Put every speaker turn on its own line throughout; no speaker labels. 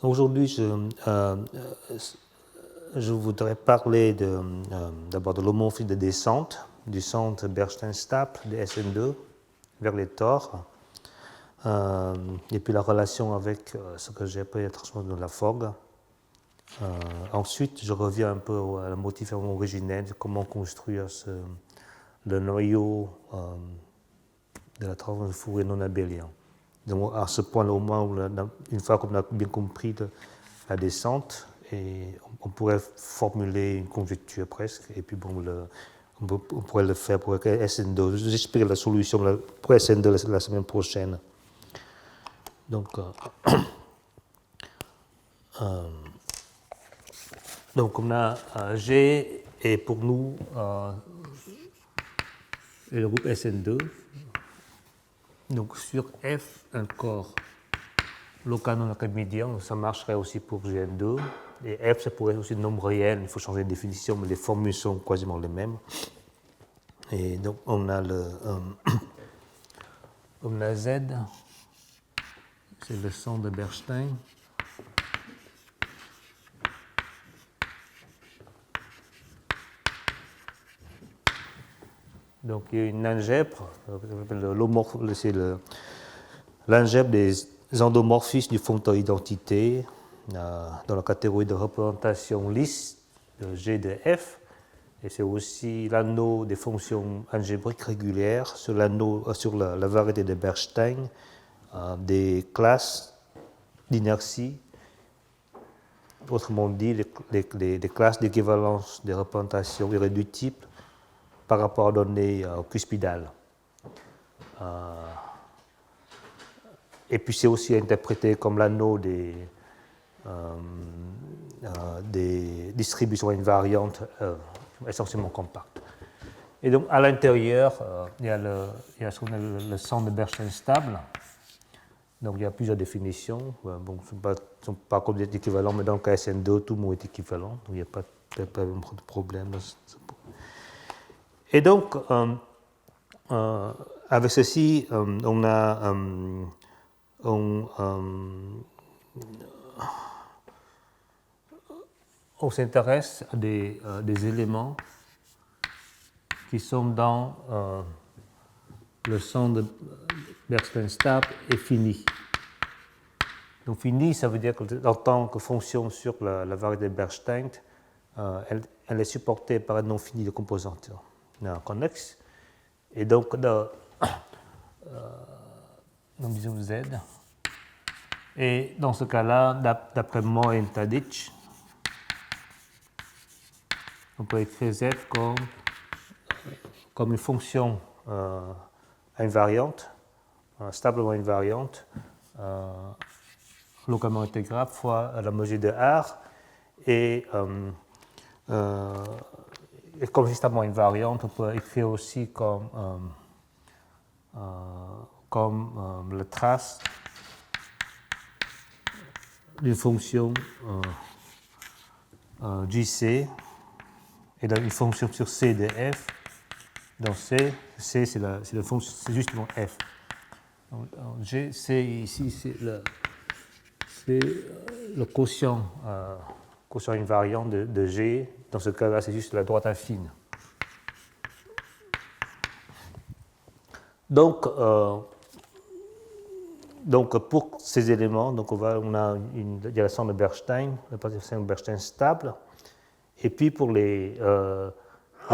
Aujourd'hui, je voudrais parler d'abord de l'homomorphisme de descente du centre Bernstein-Staple de SN2 vers les tores, et puis la relation avec ce que j'ai appelé la transformation de la Fogg. Ensuite, je reviens un peu à la motivation originelle, comment construire le noyau de la transformation de Fourier non abélien. Donc à ce point, au moins, une fois qu'on a bien compris la descente, et on pourrait formuler une conjecture presque, et puis bon, on pourrait le faire pour SN2. J'explique la solution pour SN2 la semaine prochaine. Donc on a G et pour nous le groupe SN2. Donc sur F, un corps local non académien, ça marcherait aussi pour GN2. Et F, ça pourrait être aussi un nombre réel, il faut changer de définition, mais les formules sont quasiment les mêmes. Et donc on a Z, c'est le centre de Bernstein. Donc il y a une algèbre, c'est l'algèbre des endomorphismes du foncteur identité dans la catégorie de représentation lisse de G de F, et c'est aussi l'anneau des fonctions algébriques régulières sur la variété de Bernstein des classes d'inertie, autrement dit les classes d'équivalence des représentations irréductibles par rapport aux données cuspidales. Et puis c'est aussi interprété comme l'anneau des distributions invariantes essentiellement compactes. Et donc à l'intérieur, il y a ce qu'on appelle le centre de Bernstein stable. Donc il y a plusieurs définitions. Bon, ce ne sont pas comme des équivalents, mais dans le cas SN2, tout le monde est équivalent. Donc il n'y a pas de problème. Et donc, avec ceci, on s'intéresse à des éléments qui sont dans le centre de Bernstein stable et fini. Donc fini, ça veut dire qu'en tant que fonction sur la variété de Bernstein, elle est supportée par un nombre fini de composantes connexes. Et donc, disons Z. Et dans ce cas-là, d'après Moe et Tadic, on peut écrire Z comme une fonction invariante, stablement invariante, localement intégrable fois la mesure de R, et comme justement invariante, on peut écrire aussi comme la trace d'une fonction JC et une fonction sur C de F. Dans C c'est justement F. Donc, G, C ici, c'est le quotient invariant de G. Dans ce cas-là, c'est juste la droite affine. Donc pour ces éléments, il y a la somme de Bernstein, la partition de Bernstein stable, et puis pour les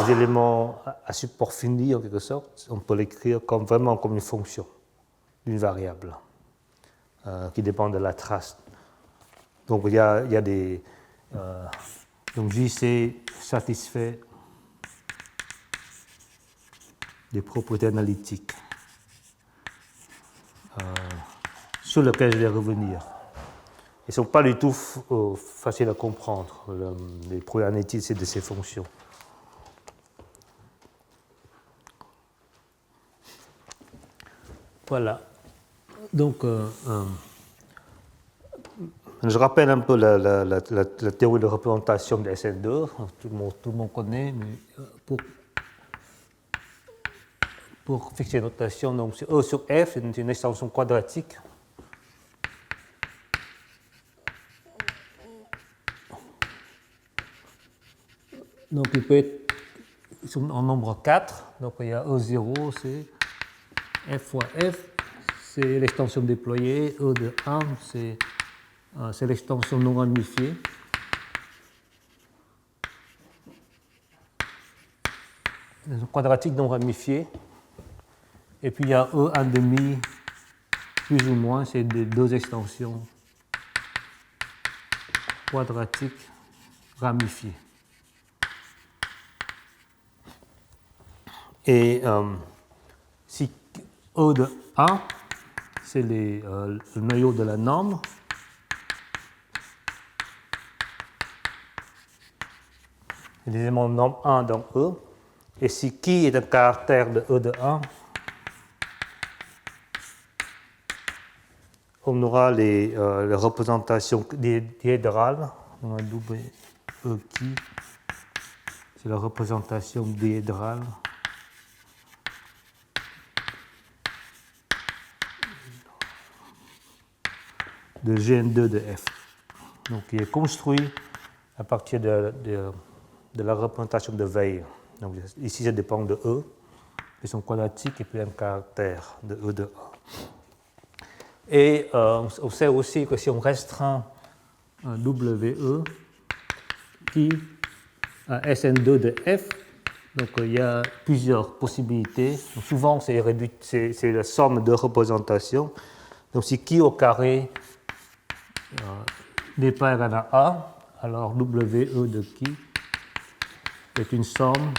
éléments à support fini, en quelque sorte, on peut l'écrire vraiment comme une fonction d'une variable qui dépend de la trace. Donc il y a des... donc JC satisfait des propriétés analytiques sur lesquelles je vais revenir. Ils ne sont pas du tout faciles à comprendre, les propriétés analytiques de ces fonctions. Voilà. Donc, je rappelle un peu la théorie de représentation de SN2. Tout le monde connaît, mais pour fixer une notation, donc E sur F, c'est une extension quadratique Donc il peut être en nombre 4. Donc il y a E0, c'est F fois F, c'est l'extension déployée. E de 1, c'est l'extension non ramifiée. Quadratique non ramifiée. Et puis il y a E1,5 plus ou moins, c'est des deux extensions quadratiques ramifiées. Et si E de 1, c'est le noyau de la norme, les éléments de norme 1 dans E, et si qui est un caractère de E de 1, on aura les représentations diédrales. On a double E qui, c'est la représentation diédrale de Gn2 de F. Donc il est construit à partir de la représentation de Weil. Donc ici ça dépend de E, ils sont quadratiques et puis un caractère de E de 1. Et on sait aussi que si on restreint un WE qui à Sn2 de F, donc il y a plusieurs possibilités. Donc, souvent c'est la somme de représentations. Donc si qui au carré n'est pas égal à A, alors WE de qui est une somme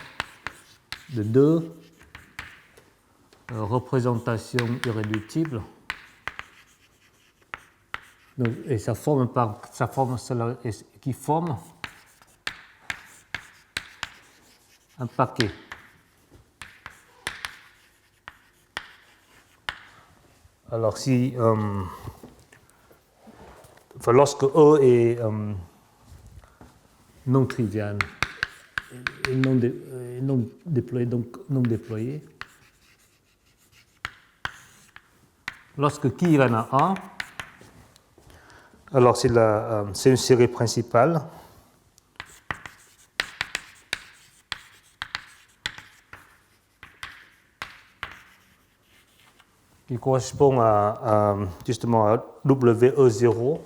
de deux représentations irréductibles. Donc, et qui forme un paquet. Alors si lorsque E est non trivial et non déployé, donc non déployé, lorsque qui est en a 1, alors c'est une série principale. Qui correspond justement à WE0.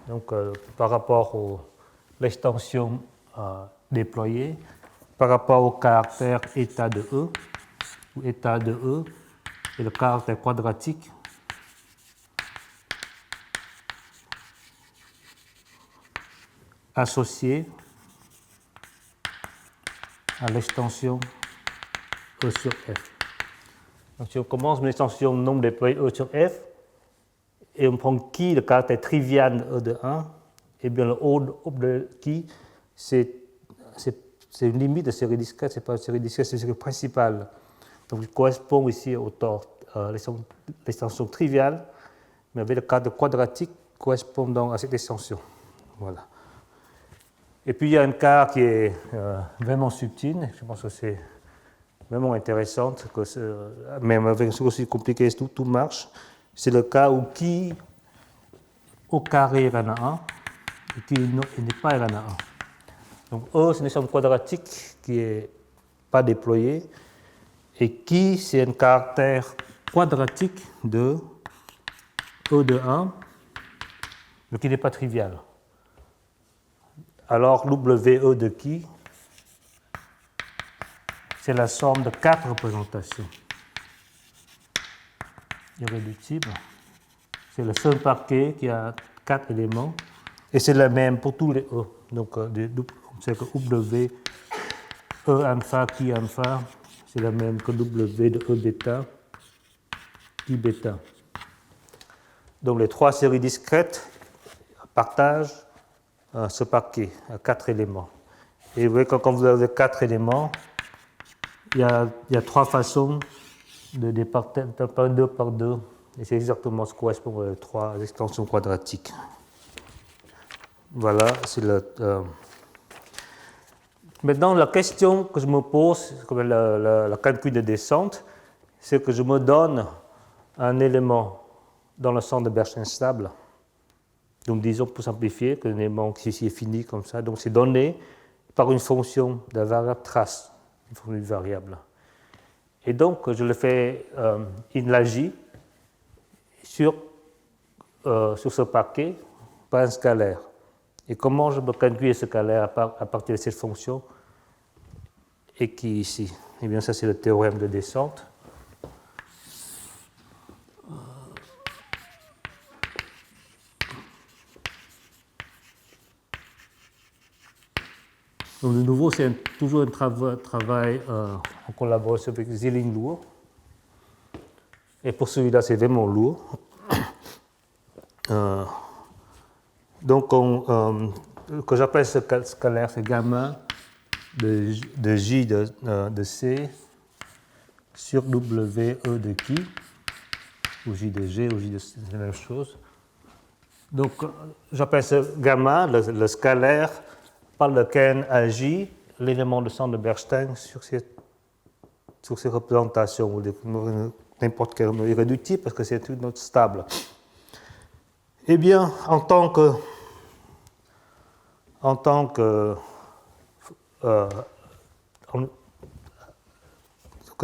Donc par rapport à l'extension déployée, par rapport au caractère état de E, ou état de E, et le caractère quadratique associé à l'extension E sur F. Donc si on commence une extension non déployée E sur F, et on prend qui, le caractère trivial de E de 1, et bien le O de qui, c'est une limite de série discrète, ce n'est pas une série discrète, c'est une série principale. Donc il correspond ici à l'extension triviale, mais avec le caractère quadratique correspondant à cette extension. Voilà. Et puis il y a un cas qui est vraiment subtil, je pense que c'est vraiment intéressant, même avec ce aussi compliqué, tout marche. C'est le cas où qui au carré est en a 1 et qui n'est pas en a 1. Donc E, c'est une somme quadratique qui n'est pas déployée, et qui, c'est un caractère quadratique de E de 1, mais qui n'est pas trivial. Alors WE de qui, c'est la somme de 4 représentations irréductibles. C'est le seul paquet qui a 4 éléments, et c'est la même pour tous les E. Donc on sait que W, E alpha, qui alpha, c'est la même que W de E bêta, qui bêta. Donc les trois séries discrètes partagent ce paquet à 4 éléments. Et vous voyez que quand vous avez 4 éléments, il y a 3 façons de départager par 2 par 2. Et c'est exactement ce qui correspond aux 3 extensions quadratiques. Voilà, c'est Maintenant, la question que je me pose, comme le calcul de descente, c'est que je me donne un élément dans le centre de Bernstein stable Donc disons pour simplifier que l'élément qui ici est fini comme ça, donc c'est donné par une fonction de la variable trace, une fonction d'une variable. Et donc je le fais in la J sur ce paquet par un scalaire. Et comment je peux calculer ce scalaire à partir de cette fonction et qui est ici? Eh bien ça c'est le théorème de descente. Donc de nouveau, c'est toujours un travail en collaboration avec Zilling-Lourd. Et pour celui-là, c'est vraiment lourd. Donc, que j'appelle ce scalaire, c'est gamma de J de C sur W E de qui, ou J de G, ou J de C, c'est la même chose. Donc, j'appelle ce gamma, le scalaire par lequel agit l'élément de centre de Bernstein sur ces représentations, ou n'importe quel irréductible, parce que c'est une note stable. Eh bien, en tant que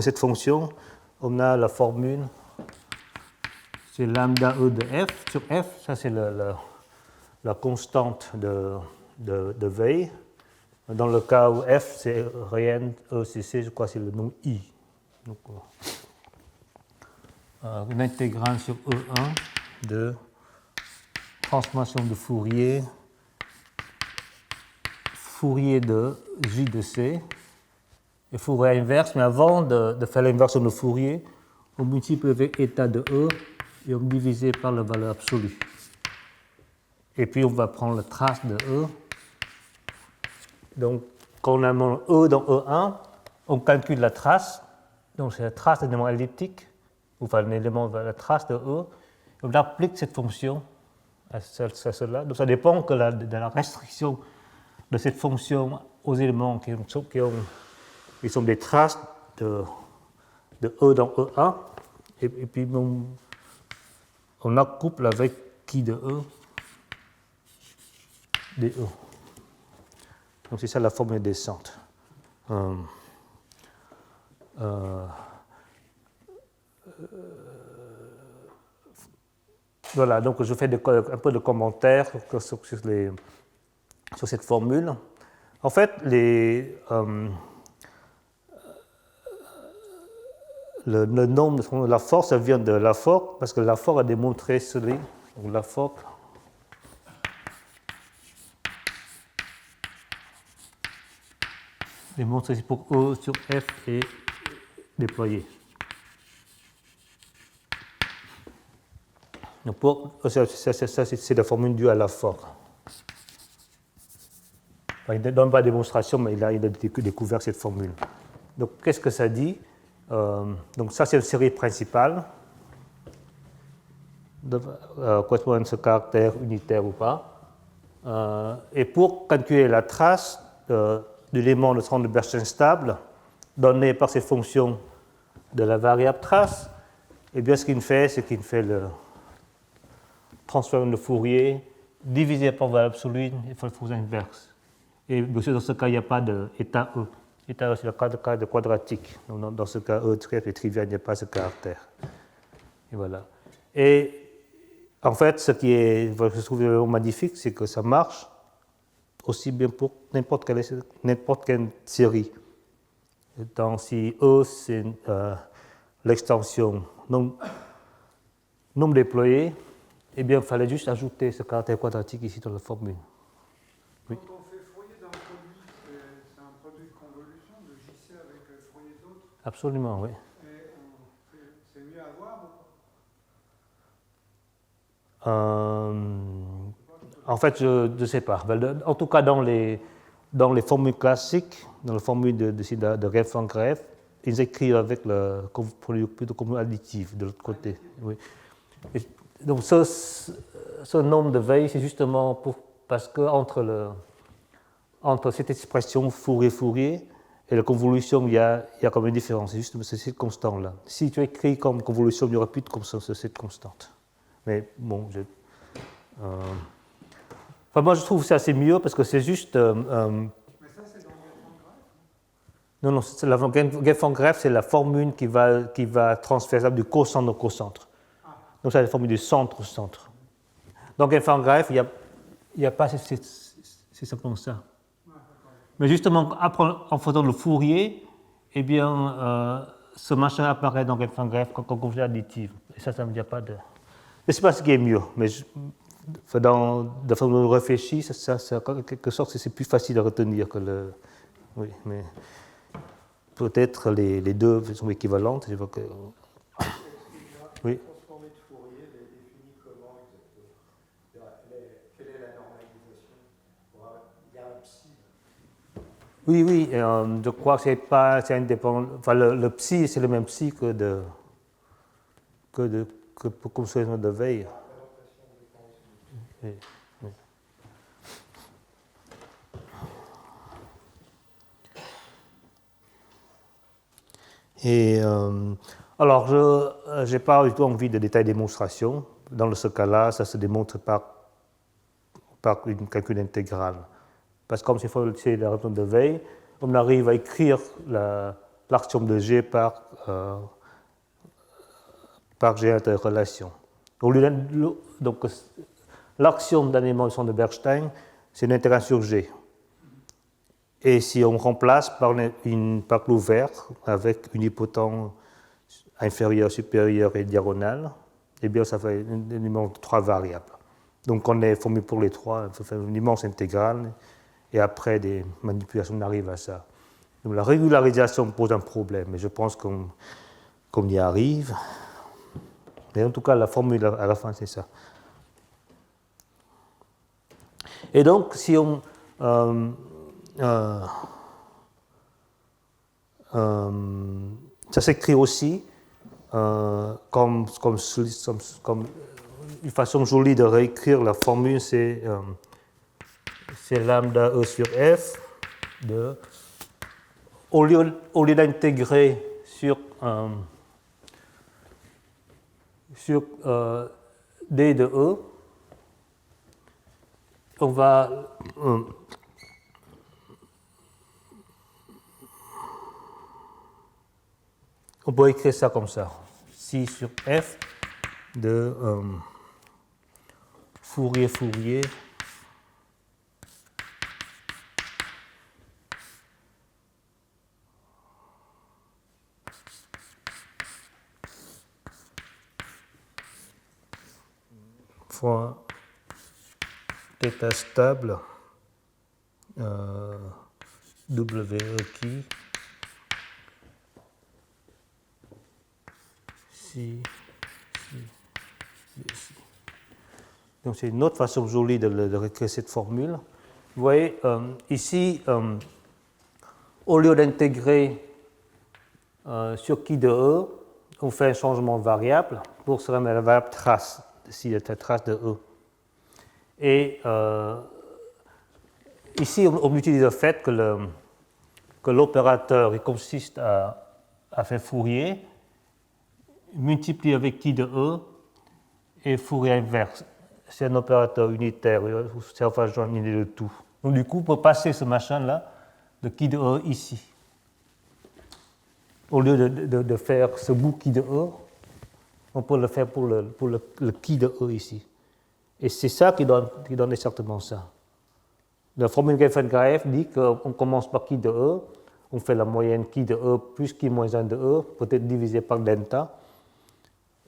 cette fonction, on a la formule, c'est lambda E de f sur f, ça c'est la constante de Weil. Dans le cas où f c'est rien, E c'est C, je crois que c'est le nom I. Donc, une intégrale sur E1 de transformation de Fourier de J de C, et Fourier inverse, mais avant de faire l'inversion de Fourier, on multiplie avec état de E et on divise par la valeur absolue. Et puis on va prendre la trace de E. Donc quand on a mon E dans E1, on calcule la trace, donc c'est la trace d'un élément elliptique, enfin la trace de E, et on applique cette fonction à cela. Donc ça dépend de la restriction de cette fonction aux éléments qui sont des traces de E dans E1, et puis on accouple avec qui de E des E. Donc c'est ça la formule de descente. Voilà, donc je fais un peu de commentaires sur cette formule. En fait, le nombre de la force, ça vient de Laforgue, parce que Laforgue a démontré cela. Donc Laforgue démontre ici pour E sur F est déployé. Donc ça c'est la formule due à Laforgue. Enfin, il ne donne pas de démonstration, mais il a découvert cette formule. Donc qu'est-ce que ça dit? Donc ça c'est la série principale, correspondant à ce caractère unitaire ou pas. Et pour calculer la trace de l'élément de centre de Bernstein stable donné par cette fonction de la variable trace, eh bien ce qu'il fait, c'est qu'il fait le transform de Fourier divisé par valeur absolue et par la fonction inverse. Et bien sûr, dans ce cas, il n'y a pas d'état E. État E, c'est le cas de quadratique. Donc, dans ce cas, E est trivial, il n'y a pas ce caractère. Et voilà. Et en fait, ce qui je trouve vraiment magnifique, c'est que ça marche aussi bien pour n'importe quelle série. Donc, si E, c'est l'extension non déployée, eh bien, il fallait juste ajouter ce caractère quadratique ici dans la formule.
Oui. Quand on fait Fourier d'un produit, c'est un produit de convolution de JC avec Fourier d'autres.
Absolument, oui.
C'est mieux à voir
en fait, je ne sais pas. En tout cas, dans les formules classiques, dans la formule de Grefg-Gref, ils écrivent avec le produit plutôt comme additif de l'autre côté. Oui. Et donc, ce nombre de Weil, c'est justement parce que entre cette expression Fourier et la convolution, il y a comme une différence. C'est juste cette constante-là. Si tu écris comme convolution, il n'y aura plus de constante sur cette constante. Mais bon, Enfin, moi, je trouve ça c'est mieux parce que c'est juste.
Mais ça, c'est dans le F1 graphe.
Non, non, la Gefan-Greffe, c'est la formule qui va transférable du cocentre au cocentre. Donc, c'est la formule du centre au centre. Donc, Gefan-Greffe, il n'y a pas. C'est simplement ça. Mais justement, en faisant le Fourier, eh bien, ce machin apparaît dans Gefan-Greffe comme conjugé additive. Et ça ne me dit pas de. Je ne sais pas ce qui est mieux, mais dans la façon dont on réfléchit, ça, en quelque sorte, c'est plus facile à retenir que le. Oui, mais peut-être les deux sont équivalentes. Je vois que. Oui.
La transformée de Fourier, elle est définie comment exactement? Quelle est la normalisation? Il y a un psi.
Oui, oui, je crois que c'est indépendant. Enfin, le psi, c'est le même psi que pour construire de veille. Oui, oui. Et alors, je n'ai pas du tout envie de détails de démonstration. Dans ce cas-là, ça se démontre par une calcul intégrale. Parce que comme c'est la réponse de veille, on arrive à écrire l'axiome de G par G interrelation. Donc, l'axiome d'animation de Bernstein, c'est une intégration sur G. Et si on remplace par une boucle ouverte avec une hypotence inférieure, supérieure et diagonale, eh bien, ça fait une immense de 3 variables. Donc, on est formé pour les 3, ça fait une immense intégrale, et après des manipulations, on arrive à ça. Donc, la régularisation pose un problème, mais je pense qu'on y arrive. Mais en tout cas, la formule à la fin, c'est ça. Et donc, si on. Ça s'écrit aussi comme une façon jolie de réécrire la formule, c'est lambda E sur F de. Au lieu d'intégrer sur D de E, on va on peut écrire ça comme ça. Si sur F de Fourier fois θ stable W requis si. Donc c'est une autre façon jolie de réécrire cette formule. Vous voyez, ici, au lieu d'intégrer sur qui de E, on fait un changement de variable pour se remettre la variable trace, ici la trace de E. Et ici, on utilise le fait que l'opérateur consiste à faire Fourier, multiplié avec qui de E et Fourier inverse. C'est un opérateur unitaire, c'est enfin joindre le tout. Donc du coup, on peut passer ce machin-là de qui de E ici. Au lieu de faire ce bout qui de E, on peut le faire pour le qui de E ici. Et c'est ça qui donne exactement ça. La formule Gefan-Greffe dit qu'on commence par qui de E, on fait la moyenne qui de E plus qui moins 1 de E, peut-être divisé par delta,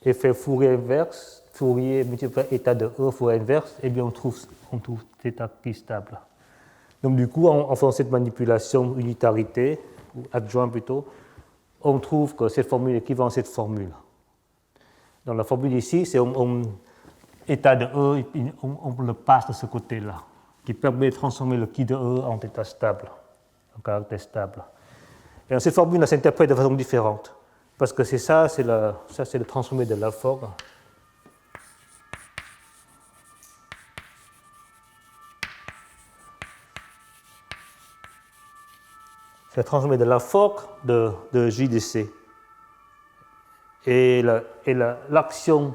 et fait Fourier inverse, Fourier multiplié par état de E, Fourier inverse, et bien on trouve θ qui est stable. Donc du coup, en faisant cette manipulation unitarité, ou adjoint plutôt, on trouve que cette formule est équivalente à cette formule. Dans la formule ici, c'est état de E, on le passe de ce côté-là, qui permet de transformer le qui de E en état stable, en caractère stable. Et cette formule s'interprète de façon différente, parce que ça, c'est le transformé de Lafforgue. C'est le transformé de Lafforgue de J de C. Et l'action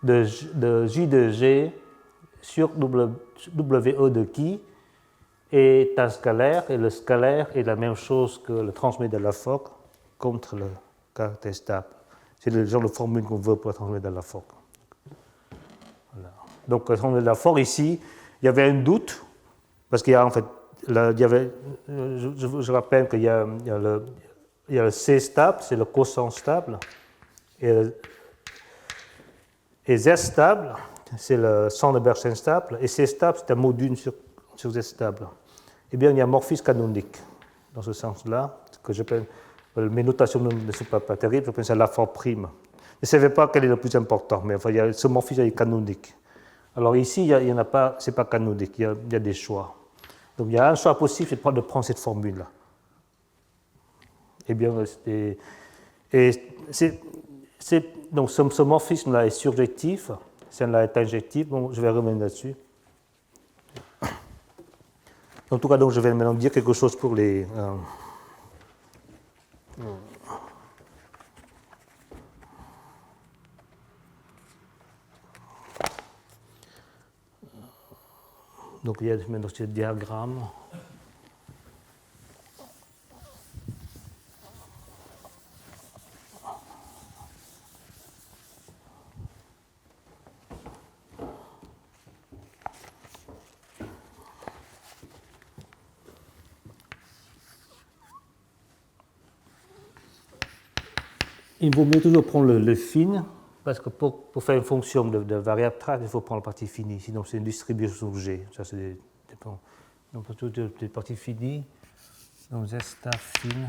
de J de G, sur WE de qui est un scalaire, et le scalaire est la même chose que le transmettre de la Fock contre le caractère stable. C'est le genre de formule qu'on veut pour le transmettre de la Fock. Voilà. Donc, le transmettre de la Fock, ici, il y avait un doute, parce qu'il y a en fait, là, il y avait, je rappelle qu'il y a le C stable, c'est le cosine stable, et Z stable, c'est le centre de Bernstein stable, et C stable, c'est un module sur Z stable. Eh bien, il y a un morphisme canonique dans ce sens-là, que j'appelle, mes notations ne sont pas terribles, je pense à la forme prime. Je ne savais pas quel est le plus important, mais enfin, ce morphisme est canonique. Alors ici, il y en a pas, c'est pas canonique, il y a des choix. Donc il y a un choix possible, c'est de prendre cette formule-là. Eh bien, donc ce morphisme-là est surjectif, celle-là est injectif, bon, je vais revenir là-dessus. En tout cas, donc, je vais maintenant dire quelque chose pour les... donc, il y a maintenant ce diagramme. Il vaut mieux toujours prendre le fin, parce que pour faire une fonction de variable trace, il faut prendre la partie finie, sinon c'est une distribution sur G. Ça, c'est dépend. Donc, pour toutes les parties finies, donc Z star fin.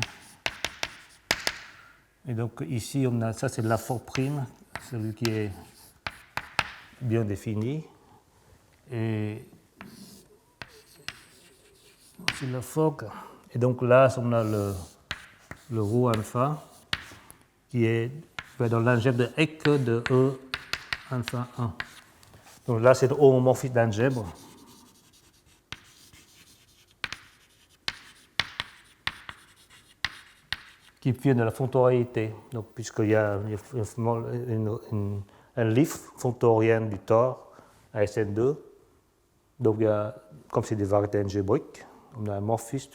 Et donc, ici, on a, ça, c'est la forme prime, celui qui est bien défini. Et c'est la forme. Et donc, là, on a le ρ alpha, qui est dans l'algèbre de Hecke de E alpha 1. Donc là, c'est le homomorphisme d'algèbre. Qui vient de la fontorialité. Donc, puisqu'il y a un livre fontorien du Tor à SN2, donc il y a, comme c'est des variétés algébriques, on a un morphisme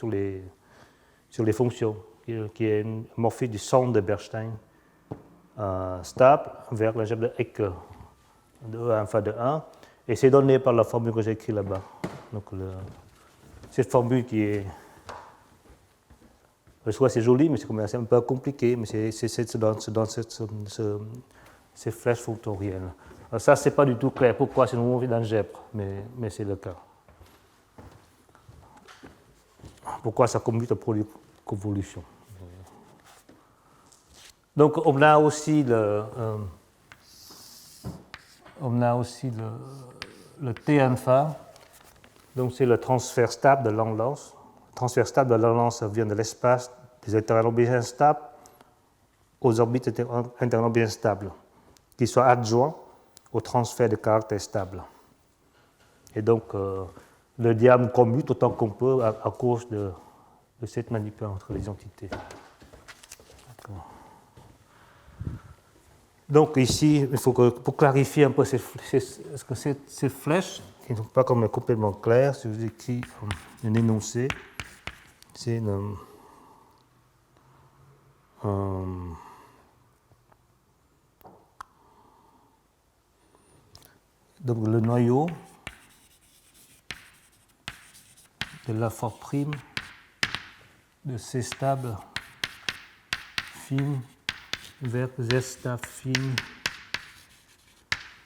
sur les fonctions, qui est un morphisme du centre de Bernstein stable vers l'algèbre de Hecke de E alpha de 1, et c'est donné par la formule que j'ai écrite là-bas. Donc cette formule qui est... Soit c'est joli, mais c'est un peu compliqué, mais c'est dans ces flèches fontoriennes. Alors ça, c'est pas du tout clair pourquoi c'est une morphisme d'algèbre, mais c'est le cas. Pourquoi ça commute pour les convolutions. Donc on a aussi le T alpha, donc c'est le transfert stable de Langlands. Le transfert stable de Langlands vient de l'espace des interlobéens stables aux orbites interlobéens stables, qui soient adjoints au transfert de caractères stables. Et donc le diable commute autant qu'on peut à cause de cette manipulation entre les entités. D'accord. Donc ici, il faut que, pour clarifier un peu ces flèches, qui ne sont pas comme complètement claires, si je vous écris un énoncé, c'est donc le noyau de la forme prime de C stable fin vers Z stable fin,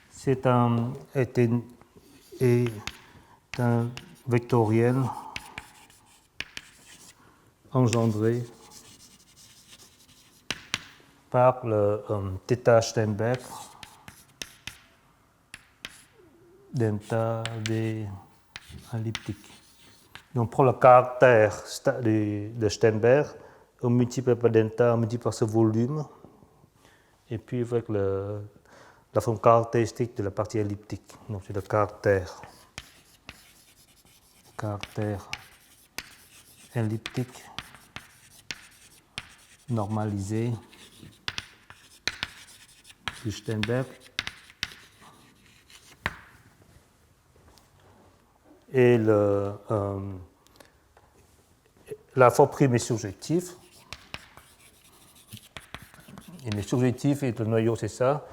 c'est un vectoriel engendré par le θ Steinberg delta D elliptique. Donc, on prend le caractère de Steinberg, on multiplie par delta, on multiplie par ce volume, et puis avec la forme caractéristique de la partie elliptique. Donc, c'est le caractère elliptique normalisé du Steinberg. et la forme prime est surjective. Et le surjectif et le noyau, c'est ça.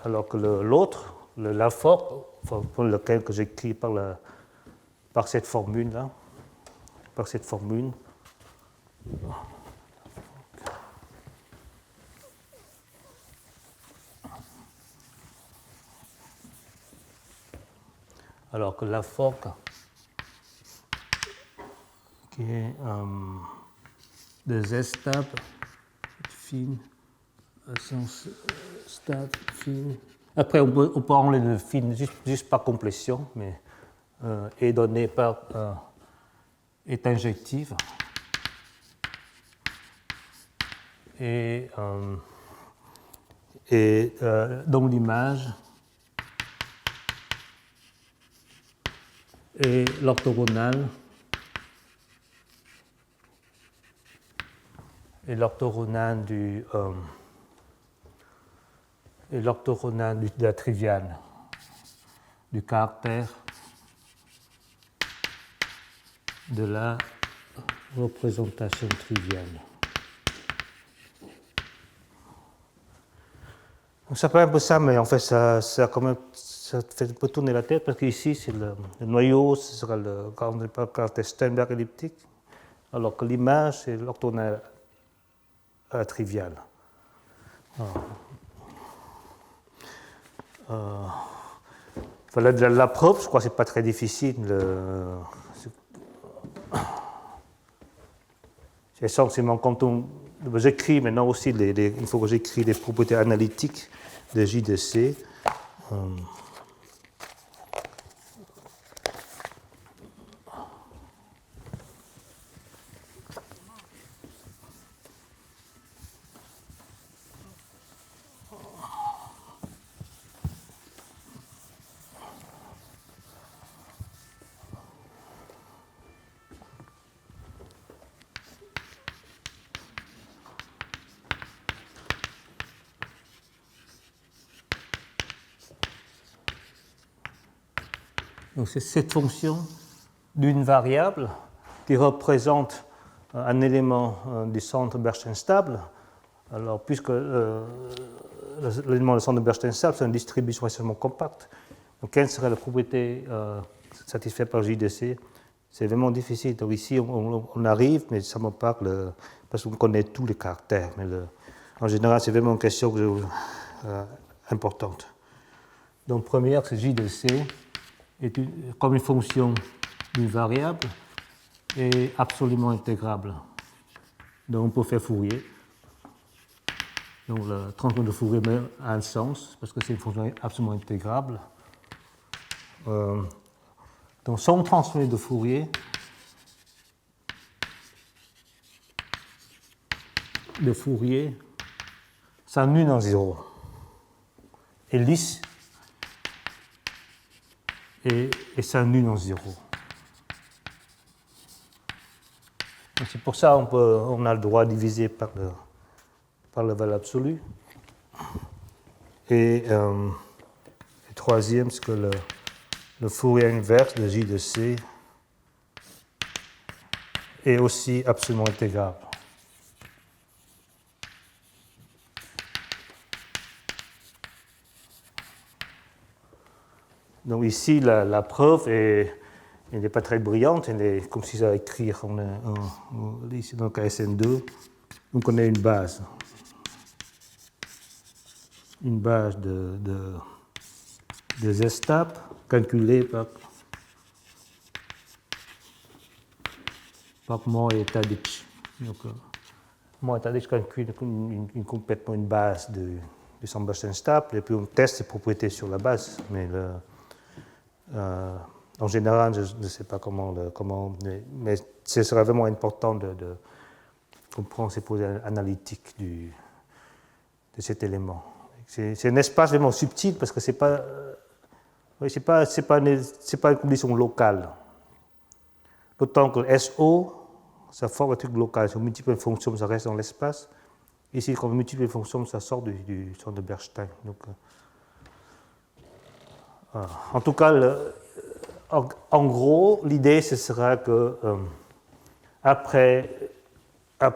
Alors que l'autre, la forme, pour lequel que j'écris par cette formule-là, par cette formule. Alors que la forme qui est de Z stable, fine, sens stable, fine. Après, on peut enlever le fine juste par complétion, mais est donné par est injective. Et donc l'image est l'orthogonale. Et l'orthogonale de la triviale, du caractère de la représentation triviale. Donc ça paraît un peu ça, mais en fait, ça fait un peu tourner la tête, parce qu'ici, c'est le noyau, ce sera le caractère Steinberg elliptique, alors que l'image, c'est l'orthogonale triviale. La preuve, je crois que ce n'est pas très difficile. C'est essentiellement quand j'écris maintenant aussi, il faut que j'écris les propriétés analytiques de J de C. Donc c'est cette fonction d'une variable qui représente un élément du centre Bernstein stable. Alors, puisque l'élément du centre de Bernstein stable, c'est une distribution extrêmement compacte, donc quelle serait la propriété satisfaite par JDC? C'est vraiment difficile. Donc ici, on arrive, mais ça me parle, parce qu'on connaît tous les caractères. Mais en général, c'est vraiment une question importante. Donc, première, c'est JDC. Comme une fonction d'une variable, est absolument intégrable. Donc on peut faire Fourier. Donc le transform de Fourier a un sens, parce que c'est une fonction absolument intégrable. Donc son transform de Fourier s'annule en 0. Et lisse et s'annule en 0. C'est pour ça qu'on a le droit de diviser par la valeur absolue. Et le troisième, c'est que le Fourier inverse de J de C est aussi absolument intégrable. Donc ici, la preuve elle n'est pas très brillante, elle est comme si ça allait écrire ici dans le cas SN2. Donc on a une base de Z stable calculée par Moore et Tadic. Donc Moore et Tadic calculent complètement une base du centre Bernstein stable et puis on teste ses propriétés sur la base. Mais en général, je ne sais pas comment mais ce serait vraiment important de comprendre ces propriétés analytiques de cet élément. C'est un espace vraiment subtil parce que c'est pas une condition locale. D'autant que le SO, ça forme un truc local. Si on multiplie une fonction, ça reste dans l'espace. Ici, quand on multiplie une fonction, ça sort du centre de Bernstein. Donc, en tout cas, en gros, l'idée, ce sera que après la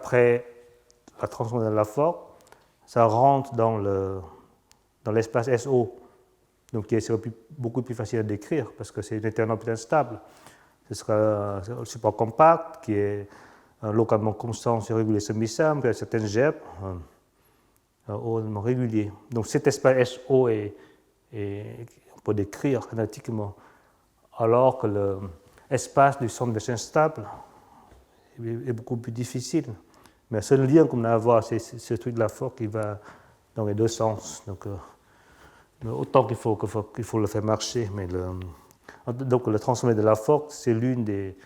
transformation de Laforgue, ça rentre dans l'espace SO, donc qui est beaucoup plus facile à décrire parce que c'est une éternité instable. Ce sera un support compact qui est localement constant sur régulé semi-simple, avec certaines gerbes hautement réguliers. Donc cet espace SO on peut décrire analytiquement, alors que l'espace du centre de stable est beaucoup plus difficile. Mais le seul lien qu'on a à avoir, c'est ce truc de Laforgue qui va dans les deux sens. Donc, autant qu'il faut le faire marcher. Donc le transformé de Laforgue, c'est l'une des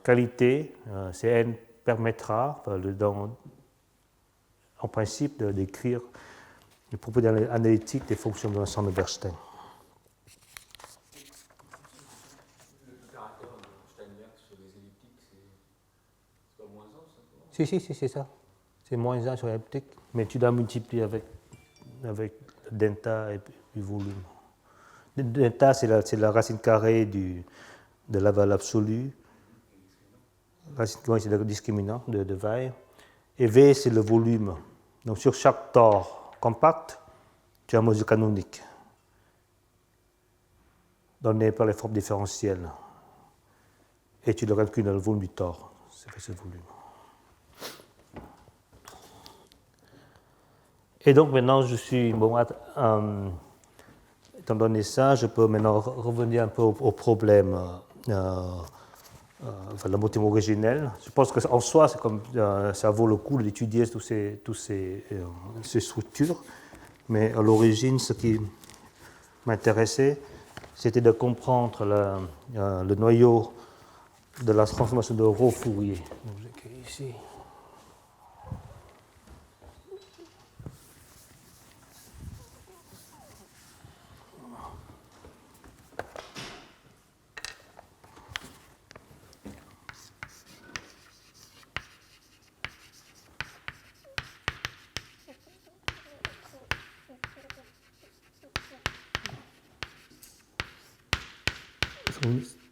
qualités. CN permettra, en principe, de décrire les propriétés analytiques des fonctions de l'ensemble de Bernstein.
L'opérateur de Steinberg sur les elliptiques, c'est pas moins 1, simplement?
Si, c'est ça. C'est moins 1 sur l'elliptique, mais tu dois multiplier avec delta et du volume. Delta, c'est la racine carrée de la valeur absolue. Racine carrée, c'est le discriminant de Weyl. Et V, c'est le volume. Donc sur chaque tore compact, tu as une mesure canonique donnée par les formes différentielles. Et tu le calcules dans le volume du tore. C'est ce volume. Et donc maintenant, étant donné ça, je peux maintenant revenir un peu au problème la motif originelle. Je pense qu'en soi, ça vaut le coup d'étudier toutes ces structures. Mais à l'origine, ce qui m'intéressait, c'était de comprendre le noyau de la transformation de Rho Fourier. Donc, j'écris ici.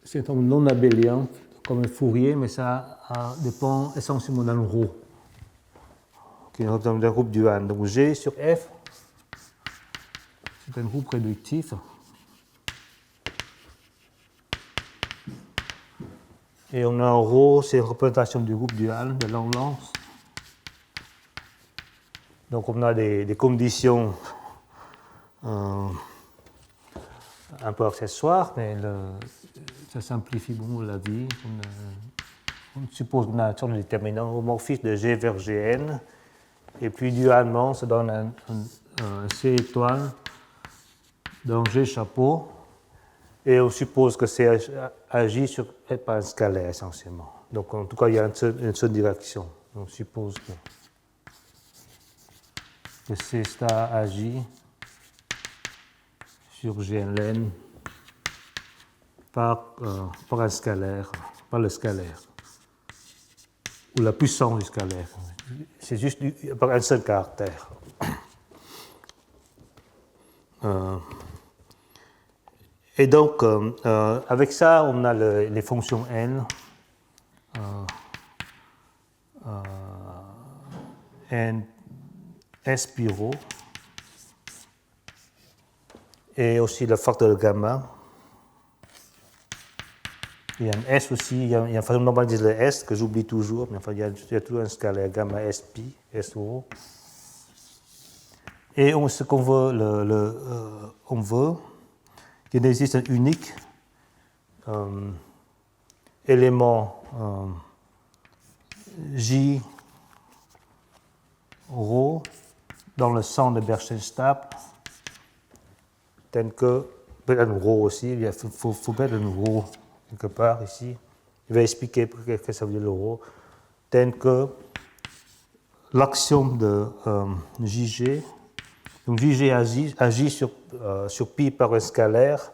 C'est un non abélien comme un Fourier, mais ça dépend essentiellement d'un Rho, qui est un groupe dual. Donc G sur F, c'est un groupe réductif. Et on a un Rho, c'est une représentation du groupe dual de Langlands. Donc on a des conditions un peu accessoires, mais ça simplifie beaucoup la vie. On suppose qu'on a un sorte de déterminant homomorphique de G vers Gn, et puis dualement, ça donne un C étoile dans G chapeau, et on suppose que c'est agit sur par un scalaire essentiellement. Donc en tout cas, il y a une seule direction. On suppose que C star agit sur Gnn par un scalaire, par le scalaire, ou la puissance du scalaire. C'est juste par un seul caractère. Et donc, avec ça, on a les fonctions n, n S Piro, et aussi le facteur de gamma. Il y a un S aussi, il y a une façon de normaliser le S que j'oublie toujours, mais enfin, il y a toujours un scalaire gamma S pi, S rho. Et ce qu'on veut, on veut qu'il existe un unique élément J rho dans le centre de Bernstein stable, tel que, peut-être un rho aussi, il faut mettre un rho quelque part ici. Je vais expliquer ce que ça veut dire le rho, tel que l'axiome de JG. Donc JG agit sur pi par un scalaire,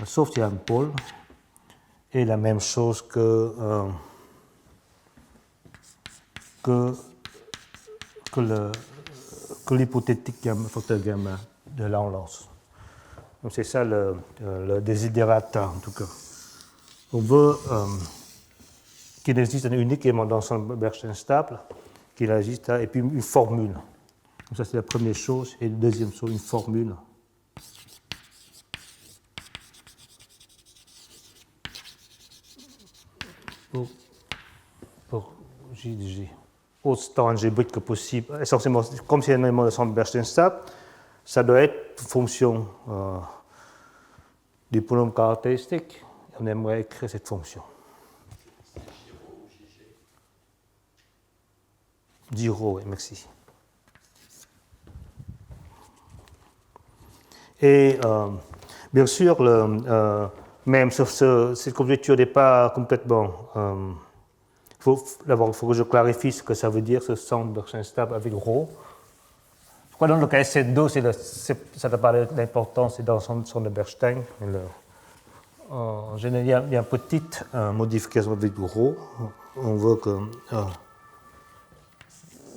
sauf qu'il y a un pôle, et la même chose que l'hypothétique facteur gamma de Langlands. Donc c'est ça le desiderata en tout cas. On veut qu'il existe un unique élément d'ensemble Bernstein stable, qu'il existe, et puis une formule. Donc ça c'est la première chose. Et la deuxième chose, une formule. Pour J autant algébrique que possible, essentiellement, comme c'est un élément d'ensemble Bernstein stable, ça doit être fonction du polynôme caractéristique. On aimerait écrire cette fonction. Giro, oui, merci. Et bien sûr, même cette conjecture n'est pas complètement. D'abord, il faut que je clarifie ce que ça veut dire, ce centre Bernstein stable avec ρ. Je crois que dans le cas SZ2, ça n'a pas d'importance, c'est dans son de Bernstein. En général, il y a une petite modification avec ρ. On veut que.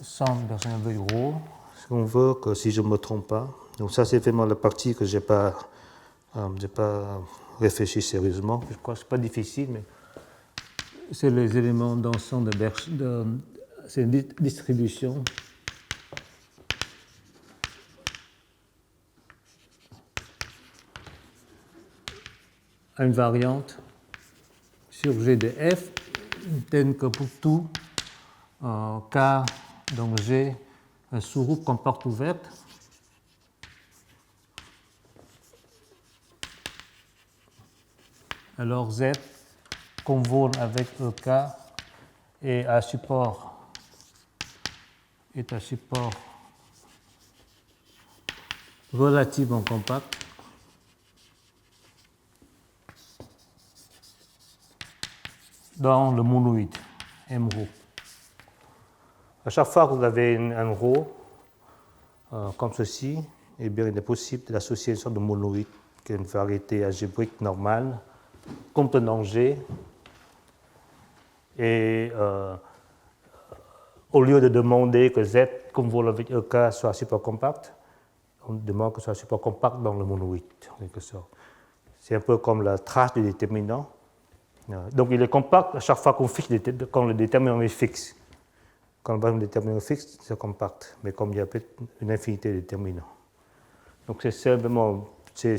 Centre Bernstein avec ρ. On veut que, si je ne me trompe pas. Donc, ça, c'est vraiment la partie que je n'ai pas réfléchi sérieusement. Je crois que ce n'est pas difficile, mais. C'est les éléments d'ensemble c'est une distribution à une variante sur G de F, telle que pour tout K, donc G, un sous-groupe comme porte ouverte. Alors Z convolve avec EK et un support est un support relativement compact. Dans le monoïde, M ρ. À chaque fois que vous avez un ρ comme ceci, eh bien, il est possible d'associer une sorte de monoïde, qui est une variété algébrique normale, contenant G. Et au lieu de demander que Z convolve avec EK soit supercompact, on demande que ce soit supercompact dans le monoïde, en quelque sorte. C'est un peu comme la trace du déterminant. Donc il est compact à chaque fois quand le déterminant est fixe. Quand le déterminant est fixe, c'est compact. Mais comme il y a une infinité de déterminants. Donc c'est simplement. C'est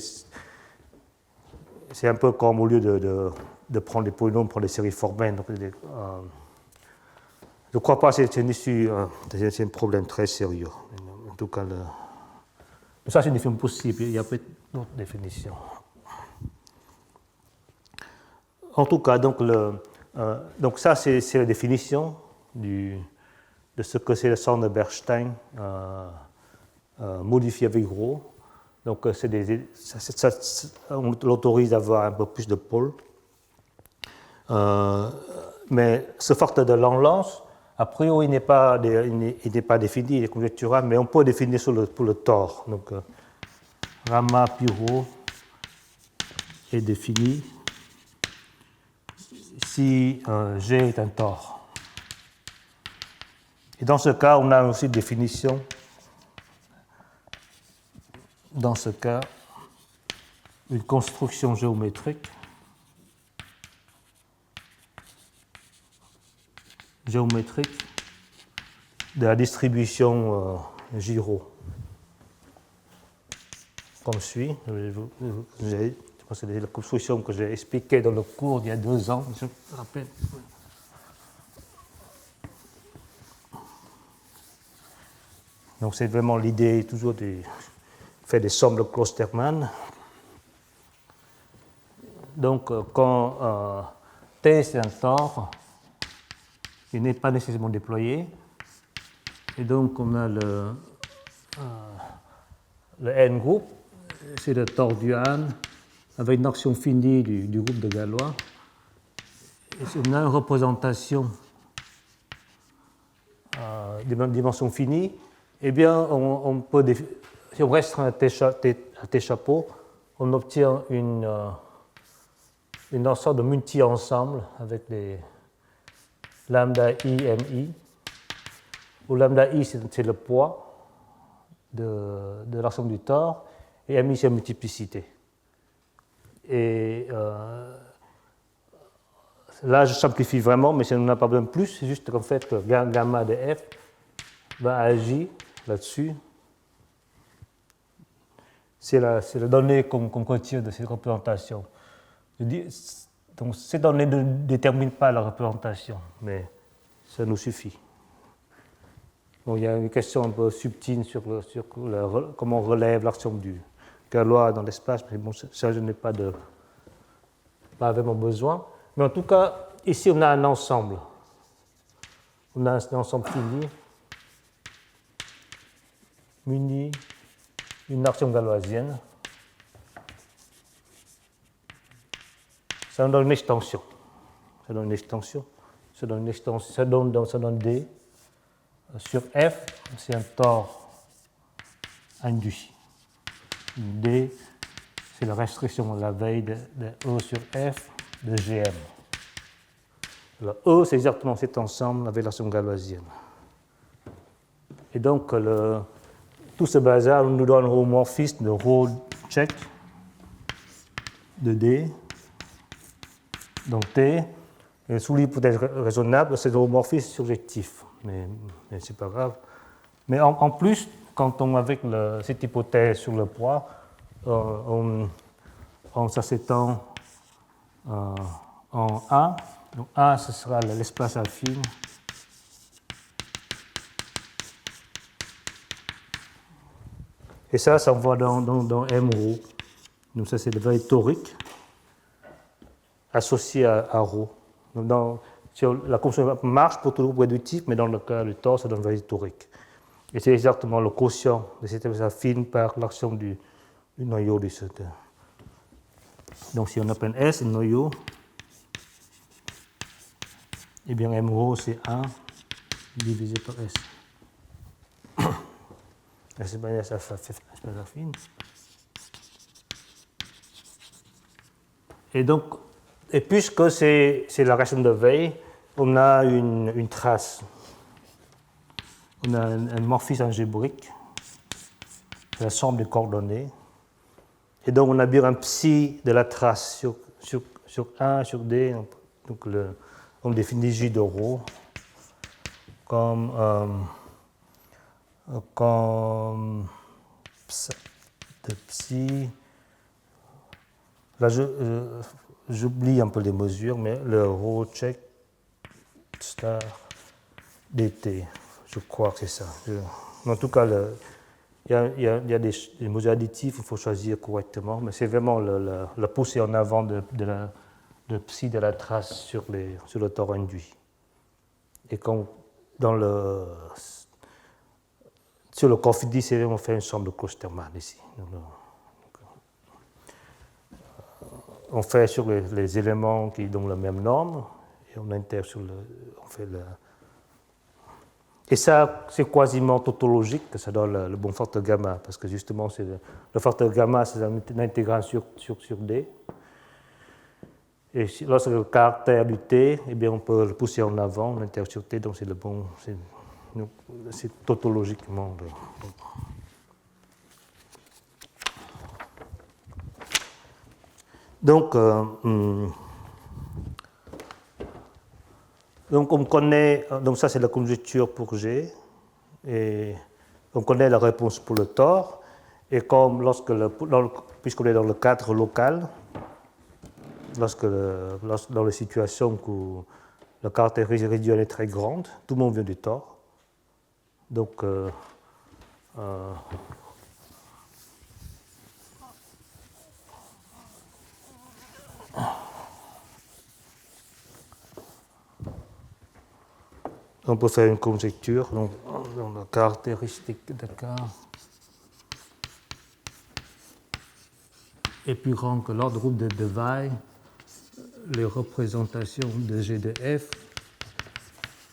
un peu comme au lieu de prendre des polynômes, prendre des séries formelles. Donc, je ne crois pas que c'est un problème très sérieux. En tout cas, ça c'est une définition possible. Il y a peut-être d'autres définitions. En tout cas, donc ça c'est la définition de ce que c'est le centre de Bernstein modifié avec ρ. Donc on l'autorise à avoir un peu plus de pôles. Mais ce facteur de Langlands, a priori, il n'est pas défini, il est conjectural, mais on peut le définir pour le tore. Donc, Ramah pi ρ est défini si G est un tore. Et dans ce cas, on a aussi une définition. Dans ce cas, une construction géométrique de la distribution Giro. Comme suit. C'est la construction que j'ai expliquée dans le cours il y a 2 ans, je me rappelle. Donc c'est vraiment l'idée toujours de faire des sommes de Klosterman. Donc quand T c'est un tore, il n'est pas nécessairement déployé. Et donc on a le N groupe, c'est le tore du Han avec une action finie du groupe de Galois. Et si on a une représentation des dimensions finies, eh bien on peut, si on restreint à T chapeau, on obtient une sorte de multi-ensemble avec les lambda I, MI, où lambda I c'est le poids de l'ensemble du tore, et MI c'est la multiplicité. Et là, je simplifie vraiment, mais si on n'en a pas besoin de plus, c'est juste qu'en fait, que gamma de f va agir là-dessus. C'est la donnée qu'on retire de cette représentation. Je dis, donc, ces données ne déterminent pas la représentation, mais ça nous suffit. Bon, il y a une question un peu subtile sur comment on relève l'action du Galois dans l'espace, mais bon, ça, je n'ai pas vraiment besoin. Mais en tout cas, ici, on a un ensemble. On a un ensemble fini, muni d'une action galoisienne. Ça donne une extension. Ça donne une extension. Ça donne une extension. Ça donne D sur F. C'est un tore induit. D, c'est la restriction à la veille de E sur F de GM. Alors, E, c'est exactement cet ensemble avec l'action galoisienne. Et donc, tout ce bazar nous donne un homomorphisme de ρ check de D. Donc T, et sous l'hypothèse raisonnable, c'est homomorphisme surjectif. Mais ce n'est pas grave. Mais en plus, quand on avec cette hypothèse sur le poids, ça s'étend en A. Donc A, ce sera l'espace affine. Et ça va dans M ρ. Donc ça, c'est le valeur torique associé à ρ. Donc la condition marche pour tout le groupe réductif, mais dans le cas du tore, ça donne valeur torique. Et c'est exactement le quotient de cette espèce affine par l'action du noyau du secteur. Donc si on appelle S un noyau, eh bien M ρ c'est 1 divisé par S. C'est pas S affine. Et puisque c'est la réaction de veille, on a une trace. On a un morphisme algébrique, c'est la somme des coordonnées. Et donc on a bien un psi de la trace sur 1, sur D. Donc on définit J de ρ comme de psi. Là, j'oublie un peu les mesures, mais le ρ check star dt, je crois que c'est ça. En tout cas, il y a des mesures additives, il faut choisir correctement, mais c'est vraiment la poussée en avant de psi de la trace sur le tore induit. Et quand sur le Cofidis, c'est vraiment fait une somme de causes thermales ici. On fait sur les éléments qui donnent la même norme, et on intègre on fait et ça, c'est quasiment tautologique que ça donne le bon facteur gamma, parce que justement, le facteur gamma, c'est une intégration sur D. Et lorsque le caractère du T, eh bien, on peut le pousser en avant, on intègre sur T, donc c'est le bon, c'est tautologiquement. Donc on connaît, donc ça c'est la conjecture pour G, et on connaît la réponse pour le tore, et comme puisqu'on est dans le cadre local, dans les situations où le caractère résiduel est très grand, tout le monde vient du tore. Donc on peut faire une conjecture dans la caractéristique de K est plus grand que l'ordre groupe de Debye, les représentations de G de F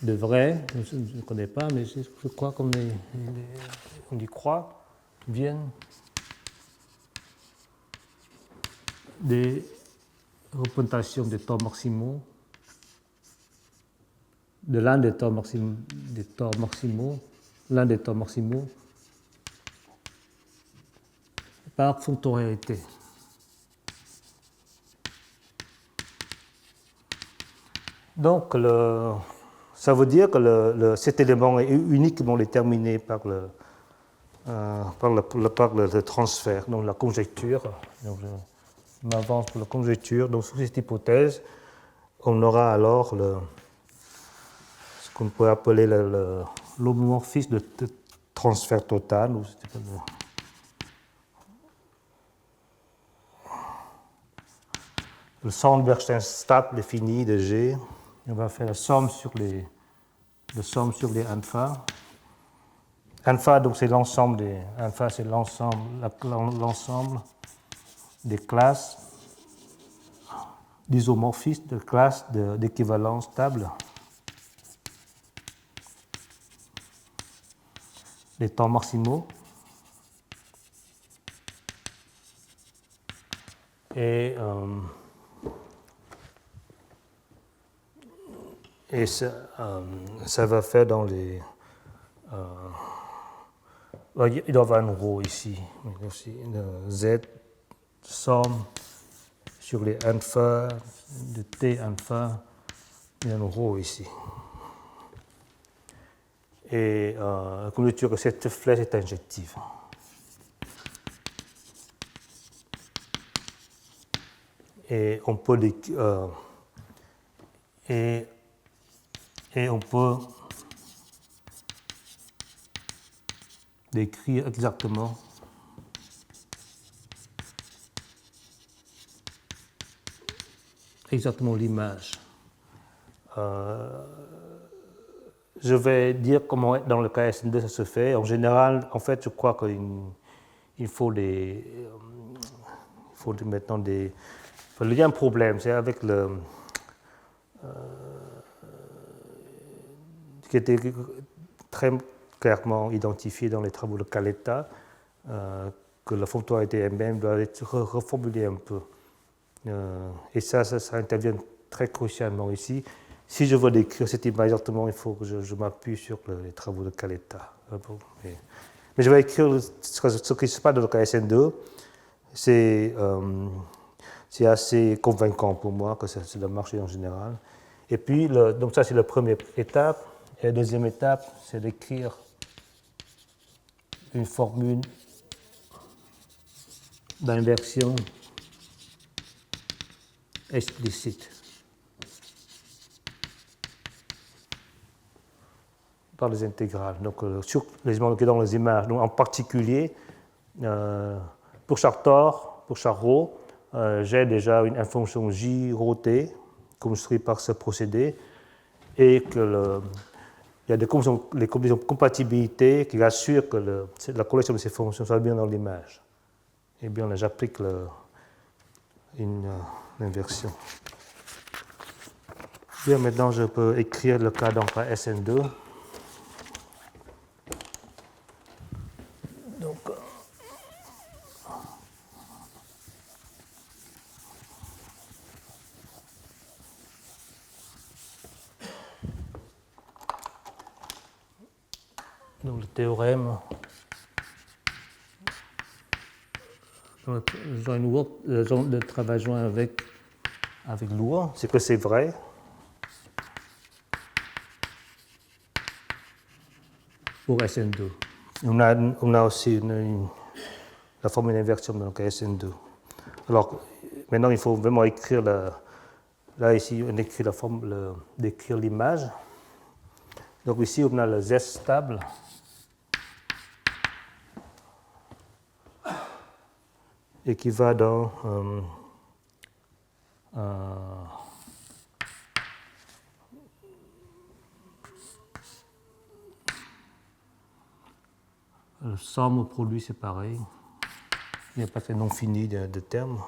devraient, je ne connais pas, mais je crois qu'on y croit, viennent des représentations des tores maximaux, de l'un des tores maximaux, par fonctorialité. Donc, ça veut dire que cet élément est uniquement déterminé par le transfert, donc la conjecture. Donc, je m'avance pour la conjecture. Donc, sous cette hypothèse, on aura alors ce qu'on pourrait appeler l'homomorphisme de transfert total. Le Sandberg-Stable défini de G. On va faire la somme sur les alpha. Alpha, donc c'est l'ensemble des classes d'isomorphisme, de classes d'équivalence stable. Les temps maximaux. Et ça va faire dans les... il doit y avoir un rho ici. Z, somme sur les alpha, de T alpha, il y a un rho ici. Et la conjecture que cette flèche est injective. Et on peut décrire exactement l'image. Je vais dire comment dans le cas SN2 ça se fait. En général, en fait, je crois qu'il faut maintenant des... Il y a un problème, c'est avec qui était très clairement identifié dans les travaux de Caletta, que la fonctionnalité elle-même doit être reformulée un peu. Et ça intervient très crucialement ici. Si je veux décrire cette image exactement, il faut que je m'appuie sur les travaux de Caletta. Mais je vais écrire ce qui se passe dans le cas SN2. C'est assez convaincant pour moi que ça doit marcher en général. Et puis, donc ça c'est la première étape. Et la deuxième étape, c'est d'écrire une formule d'inversion explicite par les intégrales. Donc, sur les éléments dans les images. Donc, en particulier, pour chaque tore, pour chaque rho, j'ai déjà une fonction J rho T construite par ce procédé et que il y a les conditions de compatibilité qui assurent que la collection de ces fonctions soit bien dans l'image. Et bien là, j'applique une inversion. Bien, maintenant, je peux écrire le cas d'emprunt SN2. Donc le théorème de travail joint avec Lourd, c'est que c'est vrai. Pour SN2. On a aussi la formule d'inversion dans le cas SN2. Alors maintenant il faut vraiment écrire là ici on écrit la forme d'écrire l'image. Donc ici on a le Z stable. Et qui va dans le somme au produit, c'est pareil. Il n'y a pas de non fini de termes.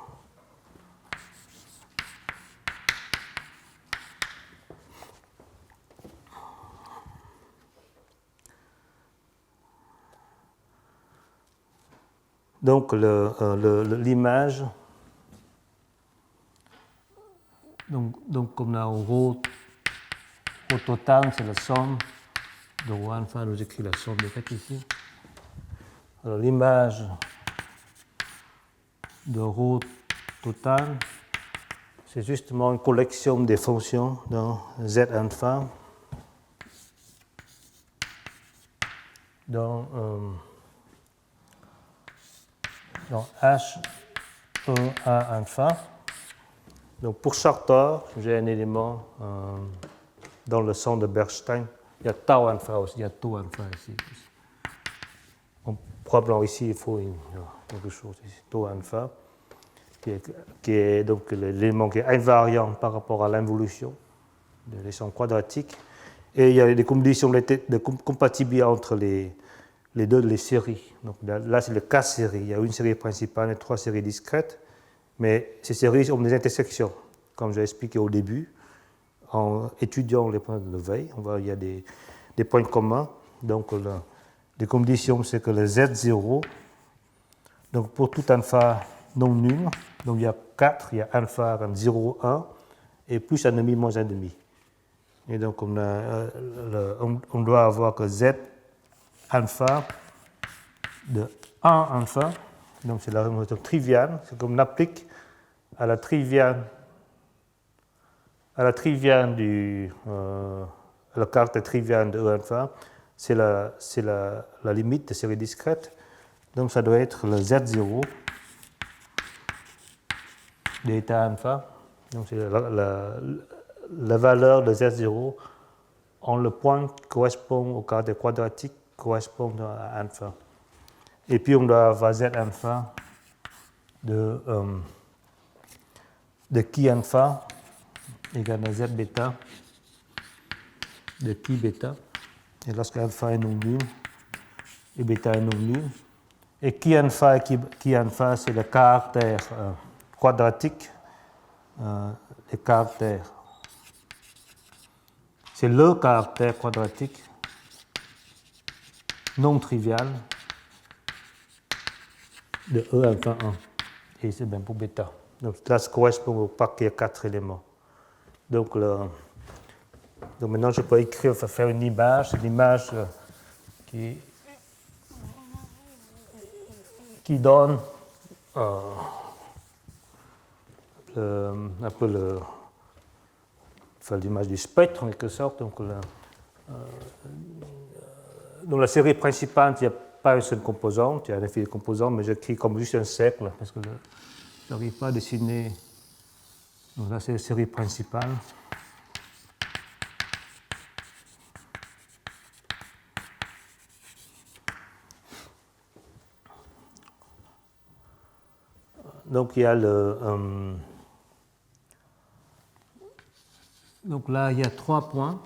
Donc l'image, donc comme on a au rho total, c'est la somme de rho alpha, nous écrit la somme des faits ici. Alors l'image de rho total, c'est justement une collection des fonctions dans Z alpha, dans H1 A alpha. Donc pour chaque tore, j'ai un élément dans le centre de Bernstein. Il y a tau alpha aussi, il y a tau alpha ici. Probablement ici, il faut quelque chose ici, tau alpha, qui est donc l'élément qui est invariant par rapport à l'involution de l'échelle quadratique. Et il y a des conditions de compatibilité entre les deux séries. Donc là, c'est le cas série. Il y a une série principale et 3 séries discrètes. Mais ces séries ont des intersections, comme j'ai expliqué au début. En étudiant les points de veille, on voit qu'il y a des points communs. Donc, les conditions, c'est que le Z0, donc pour tout alpha non nul, donc il y a 4, il y a alpha 0, 1, et plus 1,5 moins 1,5. Et donc, on doit avoir que Z alpha de 1 alpha, donc c'est la remontée triviale, c'est comme on applique à la triviale du le caractère trivial de E alpha, c'est la limite de série discrète. Donc ça doit être le Z0 d'état alpha. Donc c'est la valeur de Z0 en le point qui correspond au caractère quadratique correspond à alpha. Et puis on doit avoir Z alpha de chi alpha égale à Z bêta de chi bêta. Et lorsque alpha est non nul et bêta est non nul. Et chi alpha, c'est le caractère quadratique des caractères. C'est le caractère quadratique non trivial de E alpha 1. Et c'est bien pour bêta. Donc là, ça correspond au paquet 4 éléments. Donc maintenant, je peux écrire, faire une image. C'est l'image qui donne un peu l'image du spectre, en quelque sorte. Donc, dans la série principale, il n'y a pas une seule composante, il y a un infini de composantes, mais j'écris comme juste un cercle, parce que je n'arrive pas à dessiner. Donc là, c'est la série principale. Donc il y a donc là, il y a 3 points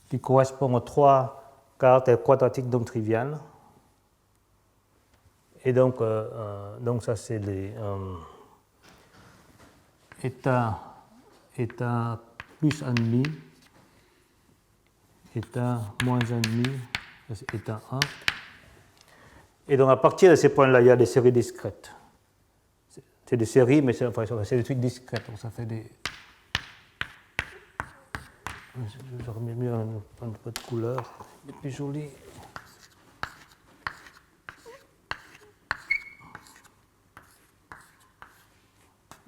qui correspondent aux 3 caractères quadratiques non triviales. Et donc ça, c'est les état plus 1,5, état moins 1,5, ça c'est état 1. Et donc à partir de ces points-là, il y a des séries discrètes. C'est des séries, mais c'est des trucs discrets. Donc ça fait des. Je remets mieux un peu de couleur, c'est plus joli.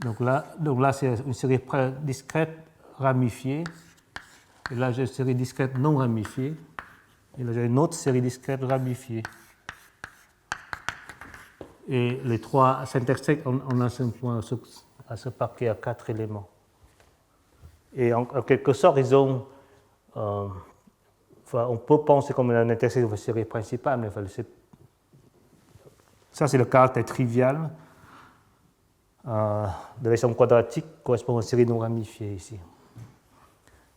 Donc là c'est une série discrète ramifiée. Et là, j'ai une série discrète non ramifiée. Et là, j'ai une autre série discrète ramifiée. Et les 3 s'intersectent en un seul point à ce paquet à 4 éléments. Et en quelque sorte, ils ont. On peut penser comme une intersection de la série principale, mais ça, c'est le caractère trivial de l'échelle quadratique correspond à une série non ramifiée ici.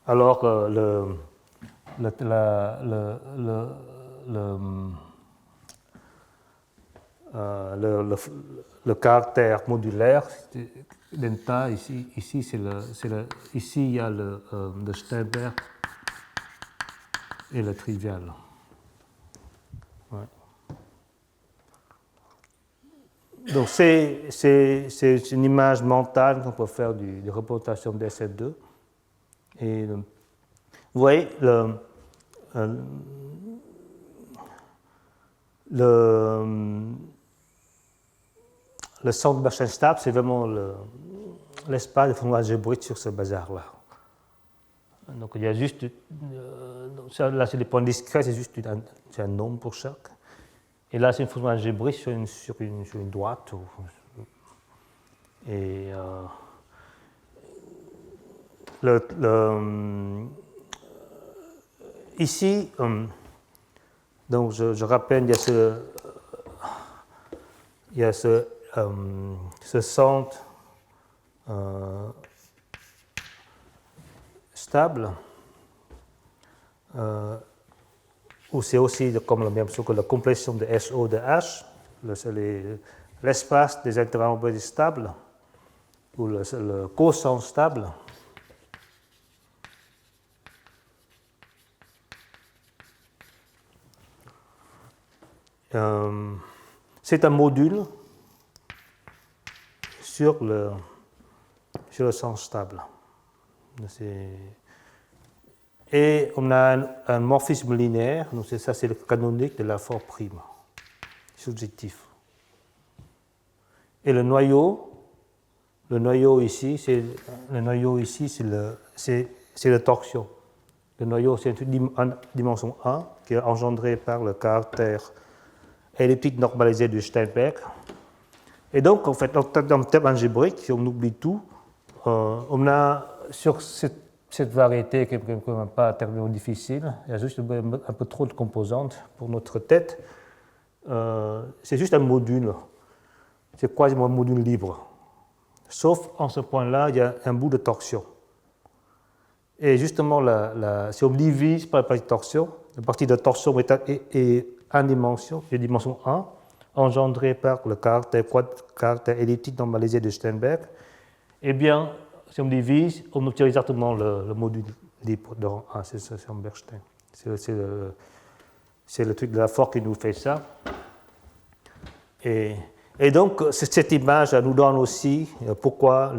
Alors que le caractère modulaire, delta, ici il y a le Steinberg et le trivial. Ouais. Donc c'est une image mentale qu'on peut faire de représentation de SF2. Et vous voyez, le centre Bachstein-Stab, c'est vraiment l'espace de fonction algébrique sur ce bazar-là. Donc il y a juste, là c'est des points discrets, c'est juste c'est un nombre pour chaque. Et là c'est une fonction algébrique sur une droite. Et ici, donc je rappelle, il y a ce centre stable, où c'est aussi comme la même chose que la complétion de SO de H, l'espace des intervalles stables, ou le cosine stable. C'est un module sur le sens stable. Et on a un morphisme linéaire, donc ça c'est le canonique de la forme prime, subjectif. Et le noyau ici, c'est le torsion. Le noyau, c'est une dimension 1 qui est engendrée par le caractère elliptique normalisé de Steinberg. Et donc, en fait, en termes algébriques, si on oublie tout, on a sur cette variété qui n'est quand même pas tellement difficile, il y a juste un peu trop de composantes pour notre tête. C'est juste un module. C'est quasiment un module libre. Sauf en ce point-là, il y a un bout de torsion. Et justement, si on divise par la partie de torsion, la partie de torsion est en dimension, c'est dimension 1, engendrée par le caractère elliptique normalisé de Steinberg. Eh bien, si on divise, on obtient exactement le module libre de rang 1, c'est en Bernstein. C'est le truc de la force qui nous fait ça. Et donc, cette image nous donne aussi pourquoi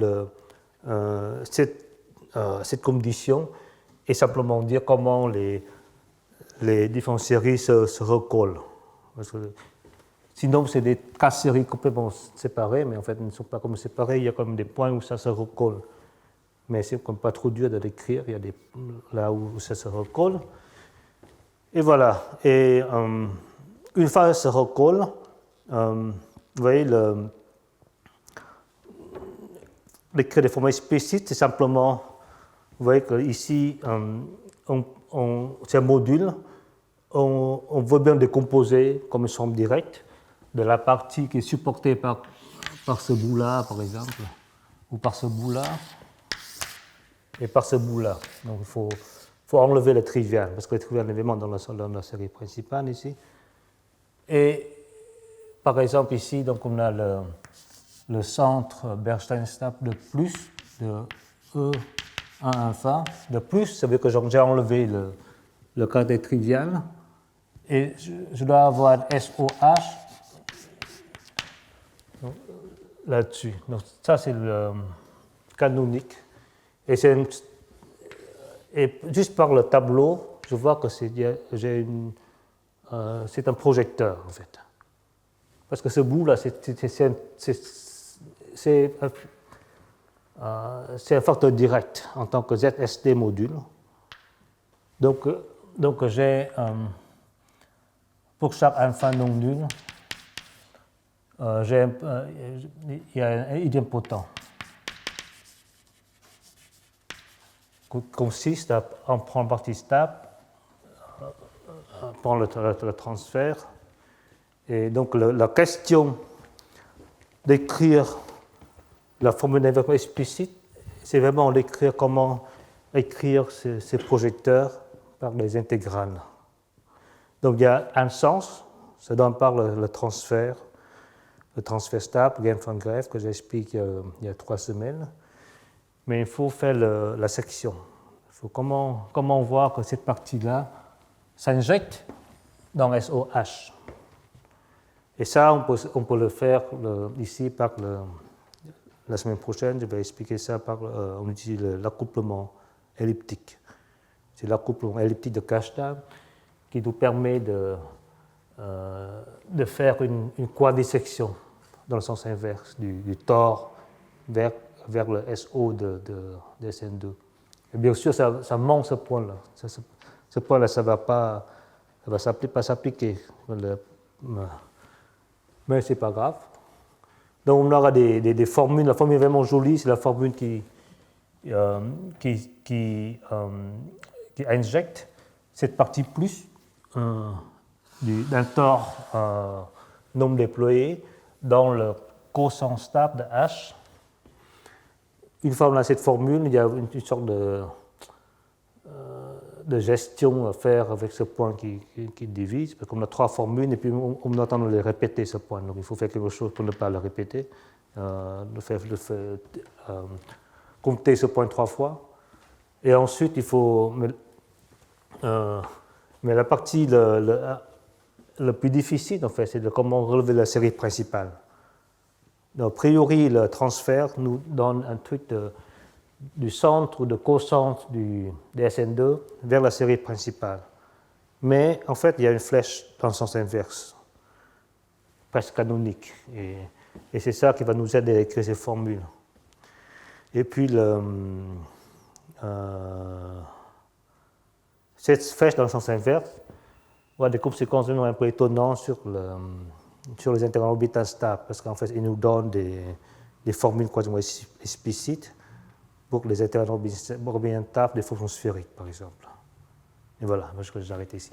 cette condition est simplement dire comment les différentes séries se recollent. Parce que sinon, c'est des cas séries complètement séparées, mais en fait, ils ne sont pas comme séparés. Il y a comme des points où ça se recolle. Mais c'est comme pas trop dur de l'écrire. Il y a là où ça se recolle. Et voilà. Et une fois que ça se recolle, vous voyez, l'écrire des formes explicites, c'est simplement, vous voyez qu'ici, c'est un module, on veut bien décomposer comme une somme directe de la partie qui est supportée par ce bout-là, par exemple, ou par ce bout-là, et par ce bout-là. Donc il faut enlever le trivial, parce que le trivial est évidemment dans la série principale ici. Et par exemple ici, donc on a le centre Bernstein-stable de plus, de E1 infin, de plus, ça veut dire que j'ai enlevé le caractère trivial, et je dois avoir SOH là-dessus. Donc ça c'est le canonique. Et juste par le tableau, je vois que c'est un projecteur en fait. Parce que ce bout-là, c'est un facteur direct en tant que ZST module. Donc j'ai, pour chaque infin non nul, il y a un idempotent qui consiste à en prendre partie stable, prendre le transfert. Et donc la question d'écrire la formule d'inversion explicite, c'est vraiment d'écrire comment écrire ces projecteurs par les intégrales. Donc il y a un sens, ça donne par le transfert stable, Genf van Graeff, que j'explique il y a 3 semaines. Mais il faut faire la section. Il faut comment voir que cette partie-là s'injecte dans SOH. Et ça, on peut le faire ici par la semaine prochaine. Je vais expliquer ça on utilise l'accouplement elliptique. C'est l'accouplement elliptique de Kashta qui nous permet de faire une quadrisection dans le sens inverse, du tore vers vers le SO de SN2. Et bien sûr, ça manque ce point-là. Ce point-là, ça ne va pas s'appliquer. Mais ce n'est pas grave. Donc on aura des formules. La formule est vraiment jolie, c'est la formule qui injecte cette partie plus d'un tore non déployé dans le quotient stable de H. Une fois qu'on a cette formule, il y a une sorte de gestion à faire avec ce point qui divise, parce qu'on a 3 formules et puis on attend de les répéter, ce point. Donc il faut faire quelque chose pour ne pas le répéter, compter ce point 3 fois. Et ensuite, il faut. Mais la partie le plus difficile, en fait, c'est de comment relever la série principale. Donc, a priori, le transfert nous donne un truc du centre ou de cocentre du SN2 vers la série principale. Mais en fait, il y a une flèche dans le sens inverse, presque canonique. Et c'est ça qui va nous aider à écrire ces formules. Et puis, cette flèche dans le sens inverse aura des conséquences un peu étonnantes sur les intervalles orbitales stables, parce qu'en fait, il nous donne des formules quasiment explicites pour les intervalles orbitales des fonctions sphériques, par exemple. Et voilà, je vais arrêter ici.